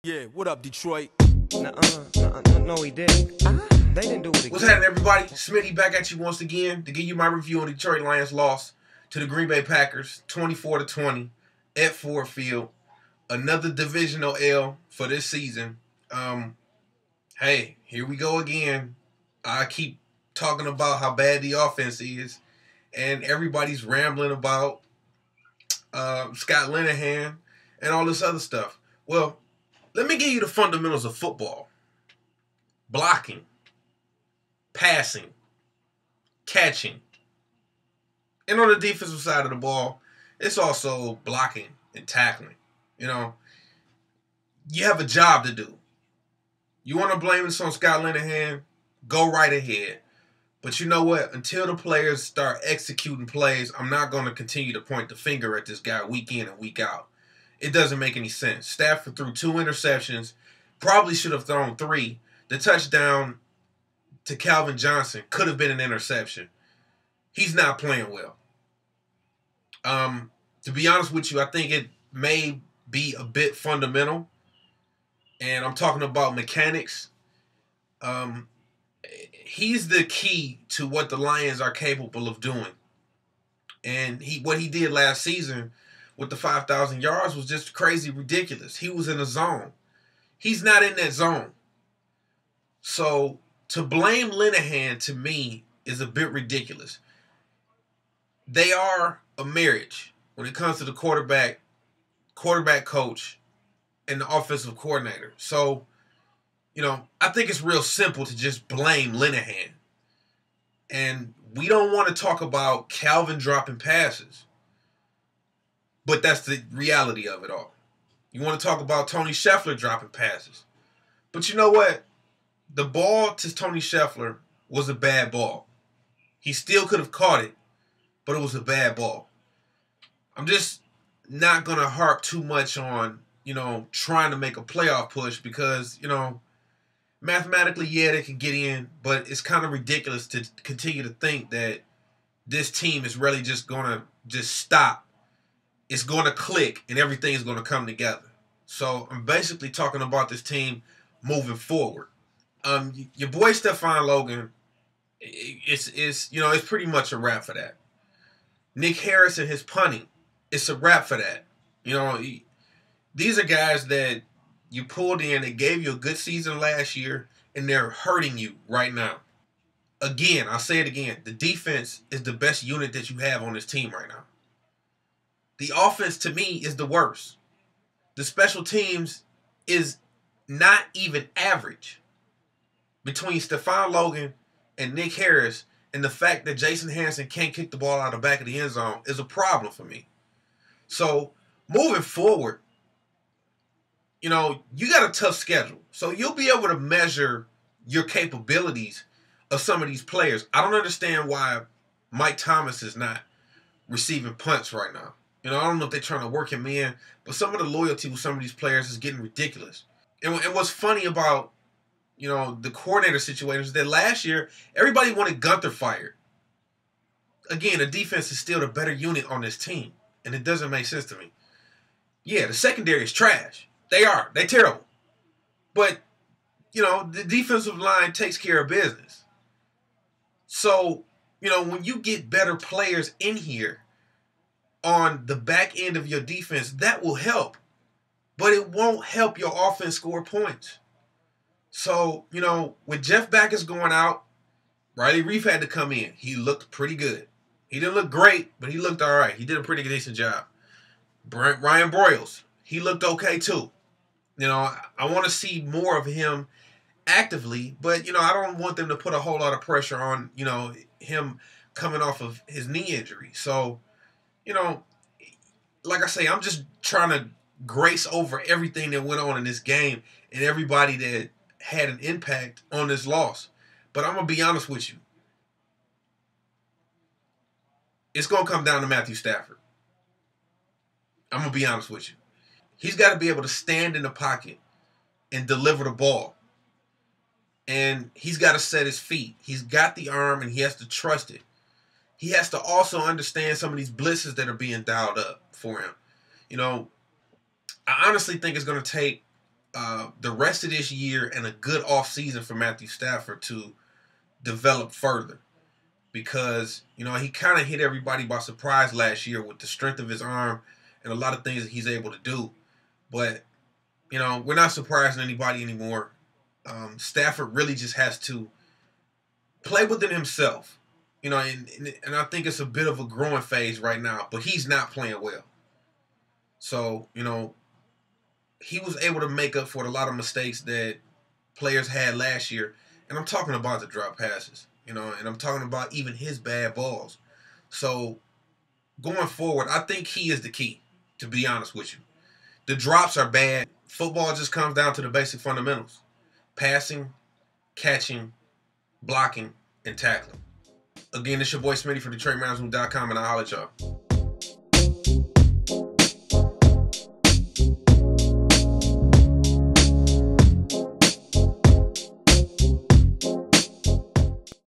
Yeah, what up, Detroit? No, he didn't. They didn't do it again. What's happening, everybody? Smitty back at you once again to give you my review on the Detroit Lions loss to the Green Bay Packers, 24-20 at Ford Field. Another divisional L for this season. Hey, here we go again. I keep talking about how bad the offense is, and everybody's rambling about Scott Linehan and all this other stuff. Well, let me give you the fundamentals of football. Blocking, passing, catching. And on the defensive side of the ball, it's also blocking and tackling. You know, you have a job to do. You want to blame this on Scott Linehan? Go right ahead. But you know what? Until the players start executing plays, I'm not going to continue to point the finger at this guy week in and week out. It doesn't make any sense. Stafford threw 2 interceptions, probably should have thrown 3. The touchdown to Calvin Johnson could have been an interception. He's not playing well. To be honest with you, I think it may be a bit fundamental. And I'm talking about mechanics. He's the key to what the Lions are capable of doing. And what he did last season with the 5,000 yards was just crazy ridiculous. He was in a zone. He's not in that zone. So to blame Linehan, to me, is a bit ridiculous. They are a marriage when it comes to the quarterback coach, and the offensive coordinator. So, I think it's real simple to just blame Linehan. And we don't want to talk about Calvin dropping passes. But that's the reality of it all. You want to talk about Tony Scheffler dropping passes. But you know what? The ball to Tony Scheffler was a bad ball. He still could have caught it, but it was a bad ball. I'm just not going to harp too much on, trying to make a playoff push because, mathematically, yeah, they can get in, but it's kind of ridiculous to continue to think that this team is really just going to just stop. It's going to click and everything is going to come together. So I'm basically talking about this team moving forward. Your boy Stephon Logan, it's pretty much a wrap for that. Nick Harris and his punting, it's a wrap for that. These are guys that you pulled in, they gave you a good season last year, and they're hurting you right now. Again, I'll say it again, the defense is the best unit that you have on this team right now. The offense, to me, is the worst. The special teams is not even average. Between Stephon Logan and Nick Harris, and the fact that Jason Hanson can't kick the ball out of the back of the end zone is a problem for me. So, moving forward, you got a tough schedule. So, you'll be able to measure your capabilities of some of these players. I don't understand why Mike Thomas is not receiving punts right now. I don't know if they're trying to work him in, but some of the loyalty with some of these players is getting ridiculous. And what's funny about, the coordinator situation is that last year, everybody wanted Gunther fired. Again, the defense is still the better unit on this team, and it doesn't make sense to me. Yeah, the secondary is trash. They are. They're terrible. But, the defensive line takes care of business. So, when you get better players in here on the back end of your defense, that will help. But it won't help your offense score points. So, with Jeff Backus going out, Riley Reef had to come in. He looked pretty good. He didn't look great, but he looked all right. He did a pretty decent job. Ryan Broyles, he looked okay too. I want to see more of him actively, but, I don't want them to put a whole lot of pressure on, him coming off of his knee injury. So, like I say, I'm just trying to grace over everything that went on in this game and everybody that had an impact on this loss. But I'm going to be honest with you. It's going to come down to Matthew Stafford. I'm going to be honest with you. He's got to be able to stand in the pocket and deliver the ball. And he's got to set his feet. He's got the arm and he has to trust it. He has to also understand some of these blitzes that are being dialed up for him. I honestly think it's going to take the rest of this year and a good offseason for Matthew Stafford to develop further. Because, you know, he kind of hit everybody by surprise last year with the strength of his arm and a lot of things that he's able to do. But, you know, we're not surprising anybody anymore. Stafford really just has to play within himself. You know, and I think it's a bit of a growing phase right now, but he's not playing well. So, you know, he was able to make up for a lot of mistakes that players had last year. And I'm talking about the drop passes, you know, and I'm talking about even his bad balls. So, going forward, I think he is the key, to be honest with you. The drops are bad. Football just comes down to the basic fundamentals. Passing, catching, blocking, and tackling. Again, it's your boy Smitty for DetroitManagement.com, and I'll holler at y'all.